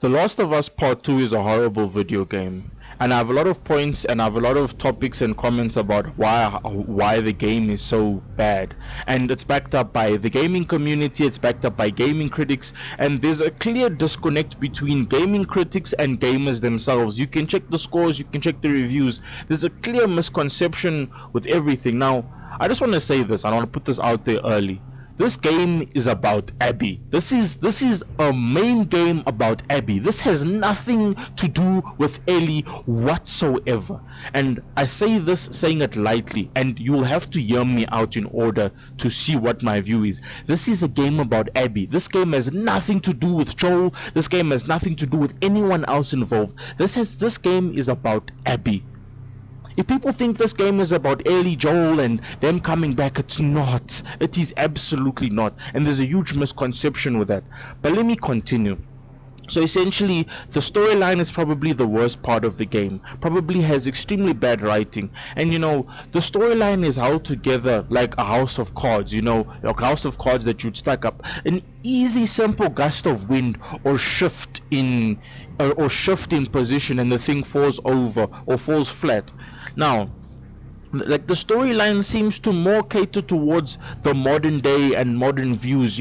The Last of Us Part 2 is a horrible video game, and I have a lot of points and I have a lot of topics and comments about why the game is so bad. And it's backed up by the gaming community, it's backed up by gaming critics, and there's a clear disconnect between gaming critics and gamers themselves. You can check the scores, you can check the reviews. There's a clear misconception with everything. Now, I just want to say this, I want to put this out there early. This game is about Abby. This is a main game about Abby. This has nothing to do with Ellie whatsoever. And I say this saying it lightly, and you'll have to hear me out in order to see what my view is. This is a game about Abby. This game has nothing to do with Joel. This game has nothing to do with anyone else involved. This game is about Abby. If people think this game is about Ellie, Joel, and them coming back, it's not. It is absolutely not. And there's a huge misconception with that. But let me continue. So essentially, the storyline is probably the worst part of the game. Probably has extremely bad writing. And the storyline is held together like a house of cards, like a house of cards that you'd stack up. An easy, simple gust of wind or shift in position and the thing falls over or falls flat. Now, like the storyline seems to more cater towards the modern day and modern views,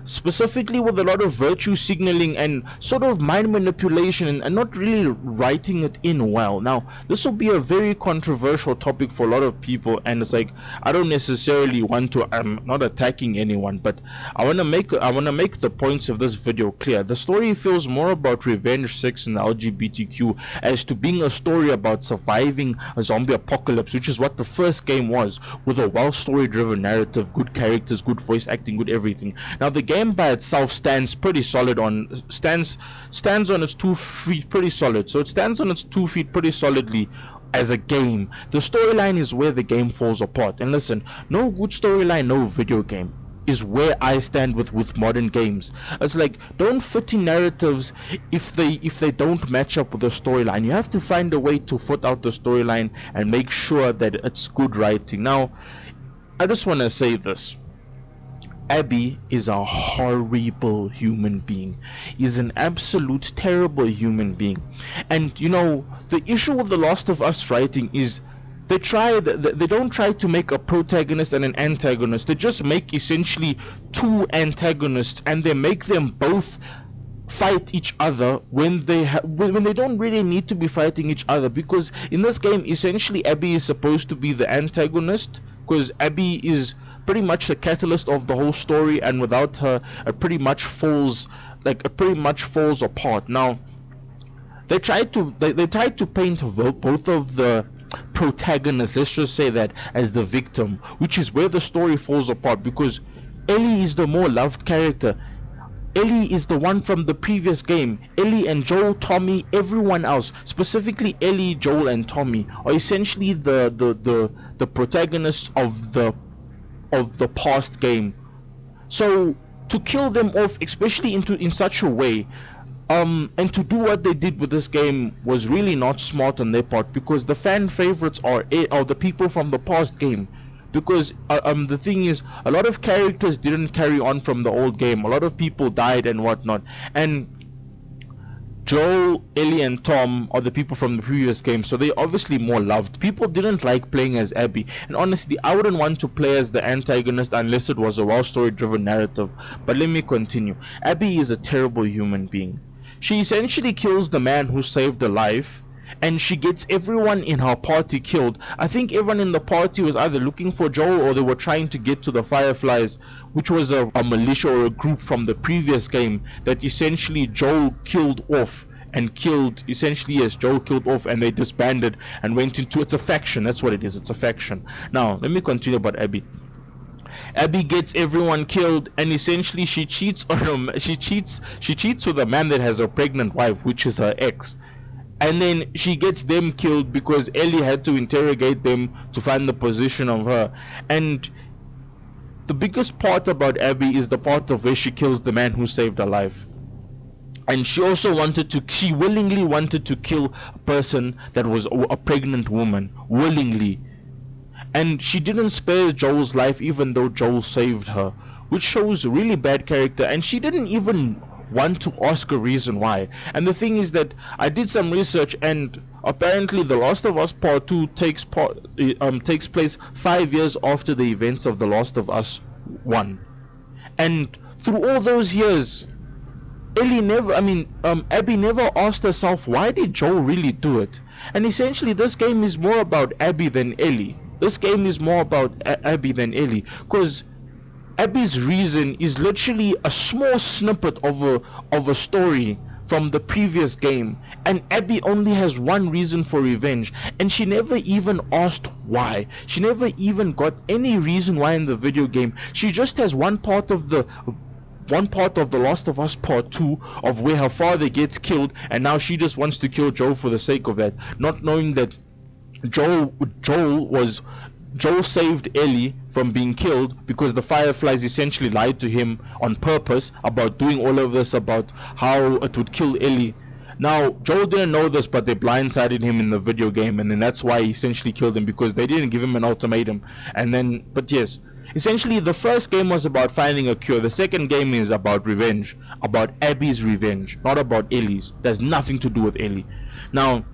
specifically with a lot of virtue signaling and sort of mind manipulation and not really writing it in well. Now, this will be a very controversial topic for a lot of people, and it's like I don't necessarily want to. I'm not attacking anyone, but I want to make the points of this video clear. The story feels more about revenge, sex, and LGBTQ as to being a story about surviving a zombie apocalypse, which is what the first game was, with a well story driven narrative, good characters, good voice acting, good everything. Now the game by itself stands on its 2 feet pretty solid. So it stands on its 2 feet pretty solidly as a game. The storyline is where the game falls apart. And listen, no good storyline, no video game, is where I stand with modern games. It's like, don't fit in narratives if they don't match up with the storyline. You have to find a way to foot out the storyline and make sure that it's good writing. Now, I just want to say this. Abby is a horrible human being. Is an absolute terrible human being. And the issue with The Last of Us writing is they don't try to make a protagonist and an antagonist. They just make essentially two antagonists, and they make them both fight each other when they don't really need to be fighting each other. Because in this game, essentially, Abby is supposed to be the antagonist, because Abby is pretty much the catalyst of the whole story, and without her, it pretty much falls apart. Now, they tried to paint both of the protagonist, let's just say that, as the victim, which is where the story falls apart, because Ellie is the more loved character. Ellie is the one from the previous game. Ellie and Joel, Tommy, everyone else, specifically Ellie, Joel, and Tommy, are essentially the protagonists of the past game. So to kill them off, especially in such a way, and to do what they did with this game, was really not smart on their part, because the fan favorites are the people from the past game. Because the thing is, a lot of characters didn't carry on from the old game. A lot of people died and whatnot. And Joel, Ellie, and Tom are the people from the previous game, so they're obviously more loved. People didn't like playing as Abby, and honestly, I wouldn't want to play as the antagonist unless it was a well story driven narrative. But let me continue. Abby is a terrible human being. She essentially kills the man who saved her life, and she gets everyone in her party killed. I think everyone in the party was either looking for Joel, or they were trying to get to the Fireflies, which was a militia or a group from the previous game that essentially Joel killed off. And killed, essentially, yes, Joel killed off, and they disbanded and went into, it's a faction. That's what it is, it's a faction. Now let me continue about Abby. Abby gets everyone killed, and essentially she cheats with a man that has a pregnant wife, which is her ex. And then she gets them killed because Ellie had to interrogate them to find the position of her. And the biggest part about Abby is the part of where she kills the man who saved her life. And she willingly wanted to kill a person that was a pregnant woman, willingly. And she didn't spare Joel's life even though Joel saved her, which shows really bad character. And she didn't even want to ask a reason why. And the thing is that I did some research, and apparently The Last of Us Part 2 takes place 5 years after the events of The Last of Us 1. And through all those years, Abby never asked herself, why did Joel really do it? And essentially, this game is more about Abby than Ellie. This game is more about Abby than Ellie, because Abby's reason is literally a small snippet of a story from the previous game, and Abby only has one reason for revenge, and she never even asked why. She never even got any reason why in the video game. She just has one part of The Last of Us Part 2 of where her father gets killed, and now she just wants to kill Joel for the sake of that, not knowing that Joel saved Ellie from being killed because the Fireflies essentially lied to him on purpose about doing all of this, about how it would kill Ellie. Now, Joel didn't know this, but they blindsided him in the video game, and then that's why he essentially killed him, because they didn't give him an ultimatum. But yes, essentially the first game was about finding a cure. The second game is about revenge, about Abby's revenge, not about Ellie's. There's nothing to do with Ellie. Now,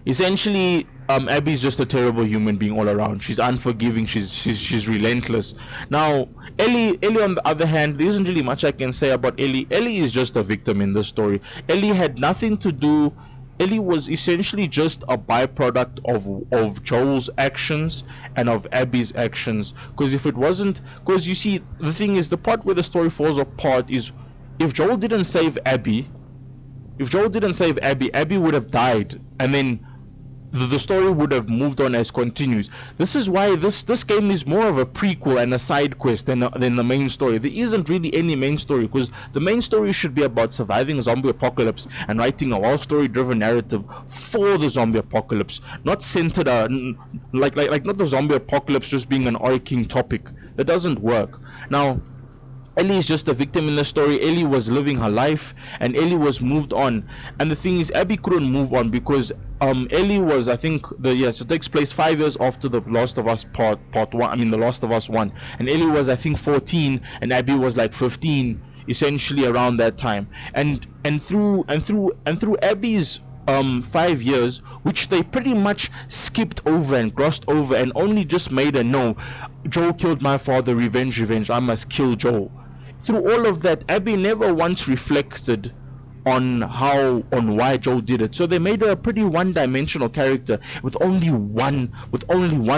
essentially, Abby's just a terrible human being all around. She's unforgiving. She's relentless. Now, Ellie on the other hand, there isn't really much I can say about Ellie. Ellie is just a victim in this story. Ellie had nothing to do. Ellie was essentially just a byproduct of Joel's actions and of Abby's actions. Because you see, the thing is, the part where the story falls apart is if Joel didn't save Abby, Abby would have died, and then the story would have moved on as continues. This is why this game is more of a prequel and a side quest than the main story. There isn't really any main story, because the main story should be about surviving a zombie apocalypse and writing a well story driven narrative for the zombie apocalypse, not centered like not the zombie apocalypse just being an arcing topic. That doesn't work. Now, Ellie is just a victim in the story. Ellie was living her life, and Ellie was moved on. And the thing is, Abby couldn't move on because Ellie was, I think, it takes place 5 years after The Last of Us Part 1. The Last of Us 1. And Ellie was, I think, 14, and Abby was like 15, essentially around that time. And through Abby's 5 years, which they pretty much skipped over and glossed over and only just made a no, Joel killed my father, revenge, I must kill Joel. Through all of that, Abby never once reflected on why Joel did it. So they made her a pretty one-dimensional character with only one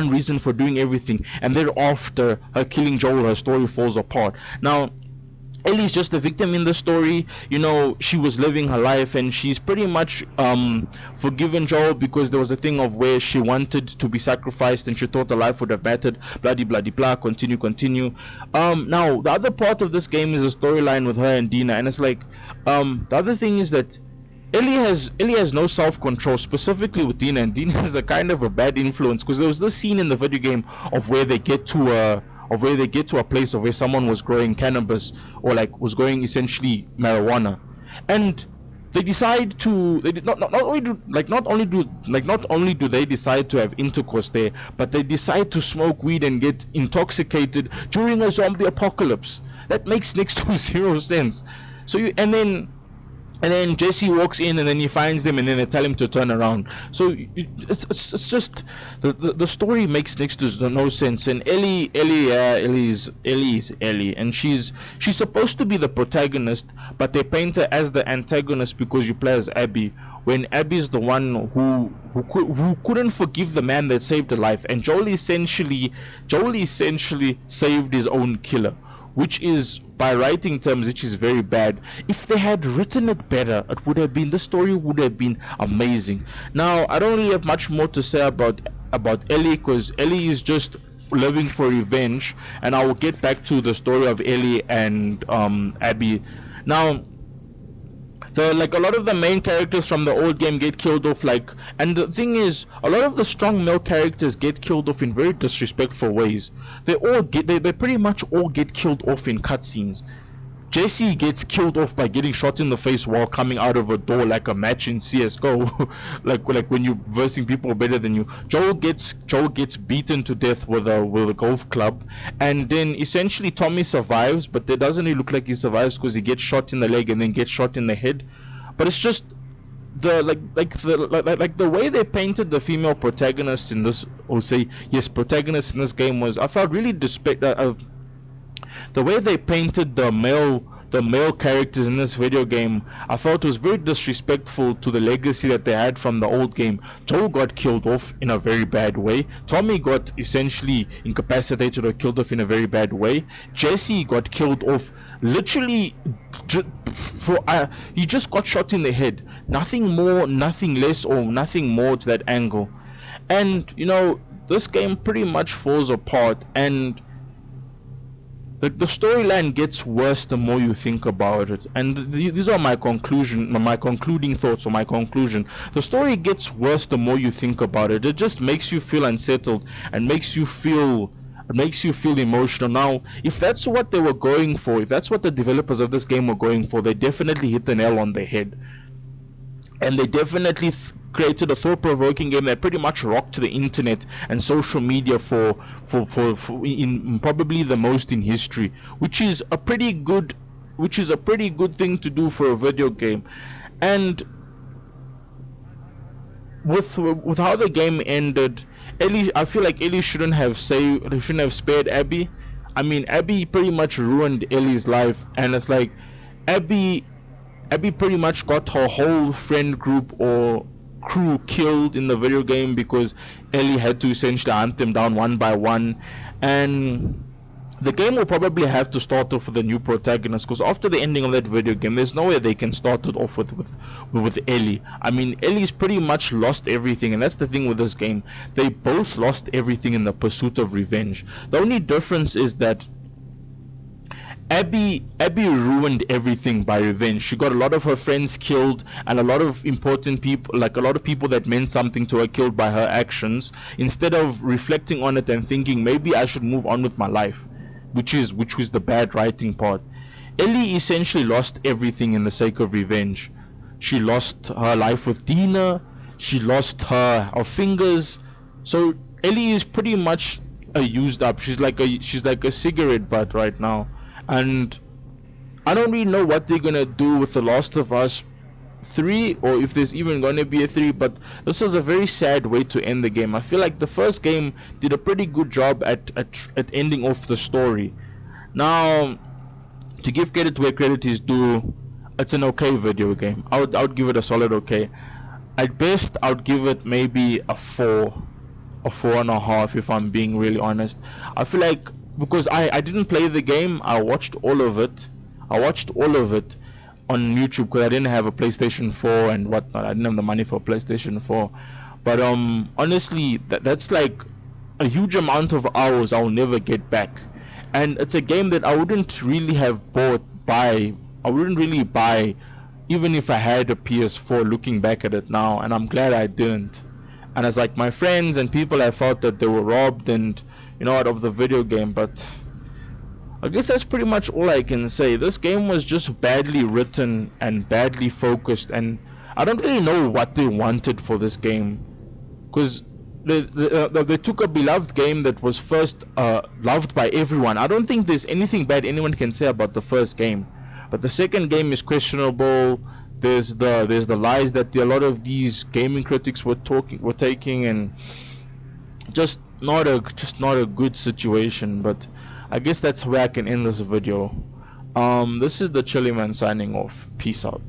reason for doing everything, and thereafter her killing Joel, her story falls apart. Now, Ellie's just a victim in the story. She was living her life, and she's pretty much forgiven Joel because there was a thing of where she wanted to be sacrificed and she thought her life would have mattered, bloody bloody blah, continue. Now the other part of this game is a storyline with her and Dina, and it's like the other thing is that Ellie has no self-control, specifically with Dina, and Dina is a kind of a bad influence, because there was this scene in the video game of where they get to a place of where someone was growing cannabis, or was growing essentially marijuana, and they decide to not only do they decide to have intercourse there, but they decide to smoke weed and get intoxicated during a zombie apocalypse. That makes next to zero sense. And then Jesse walks in, and then he finds them, and then they tell him to turn around. So it's just the story makes next to no sense. And Ellie is Ellie, and she's supposed to be the protagonist, but they paint her as the antagonist because you play as Abby, when Abby's the one who couldn't forgive the man that saved her life, and Joel essentially saved his own killer, which is, by writing terms, which is very bad. If they had written it better, the story would have been amazing. Now, I don't really have much more to say about Ellie, because Ellie is just living for revenge, and I will get back to the story of Ellie and Abby. Now, a lot of the main characters from the old game get killed off, and the thing is, a lot of the strong male characters get killed off in very disrespectful ways. They pretty much all get killed off in cutscenes. Jesse gets killed off by getting shot in the face while coming out of a door like a match in CS:GO, like when you versing people better than you. Joel gets beaten to death with a golf club, and then essentially Tommy survives, but it doesn't really look like he survives because he gets shot in the leg and then gets shot in the head. But it's just the way they painted the female protagonists in this, or say yes, protagonists in this game was, I felt really the way they painted the male characters in this video game, I felt was very disrespectful to the legacy that they had from the old game. Joel got killed off in a very bad way. Tommy got essentially incapacitated or killed off in a very bad way. Jesse got killed off literally he just got shot in the head. Nothing more, nothing less, or nothing more to that angle. And this game pretty much falls apart, and the storyline gets worse the more you think about it. And these are my concluding thoughts, or my conclusion. The story gets worse the more you think about it. It just makes you feel unsettled and makes you feel emotional. Now, if that's what they were going for, if that's what the developers of this game were going for, they definitely hit the nail on the head. And they definitely created a thought-provoking game that pretty much rocked the internet and social media for in probably the most in history, which is a pretty good thing to do for a video game. And with how the game ended, Ellie, I feel like Ellie shouldn't have spared Abby. I mean, Abby pretty much ruined Ellie's life, and it's like Abby pretty much got her whole friend group or crew killed in the video game because Ellie had to essentially hunt them down one by one. And the game will probably have to start off with a new protagonist, because after the ending of that video game, there's no way they can start it off with Ellie. I mean, Ellie's pretty much lost everything, and that's the thing with this game. They both lost everything in the pursuit of revenge. The only difference is that Abby ruined everything by revenge. She got a lot of her friends killed, and a lot of important people, like a lot of people that meant something to her, killed by her actions, instead of reflecting on it and thinking maybe I should move on with my life, which was the bad writing part. Ellie essentially lost everything in the sake of revenge. She lost her life with Dina, she lost her fingers. So Ellie is pretty much used up. She's like a cigarette butt right now. And I don't really know what they're gonna do with The Last of Us 3, or if there's even gonna be a 3, but this was a very sad way to end the game. I feel like the first game did a pretty good job at ending off the story. Now, to give credit where credit is due, it's an okay video game. I would give it a solid okay. At best, I would give it maybe a 4, or 4.5, if I'm being really honest. I feel like, because I didn't play the game, I watched all of it on YouTube, because I didn't have a PlayStation 4 and whatnot. I didn't have the money for a PlayStation 4. But honestly, that's like a huge amount of hours I'll never get back. And it's a game that I wouldn't really buy even if I had a PS4, looking back at it now, and I'm glad I didn't. And it's like my friends and people, I felt that they were robbed and out of the video game. But I guess that's pretty much all I can say. This game was just badly written and badly focused, and I don't really know what they wanted for this game, because they took a beloved game that was first loved by everyone. I don't think there's anything bad anyone can say about the first game, but the second game is questionable. There's the lies that a lot of these gaming critics were taking, and just not a good situation. But I guess that's where I can end this video. This is the Chilly Man signing off. Peace out.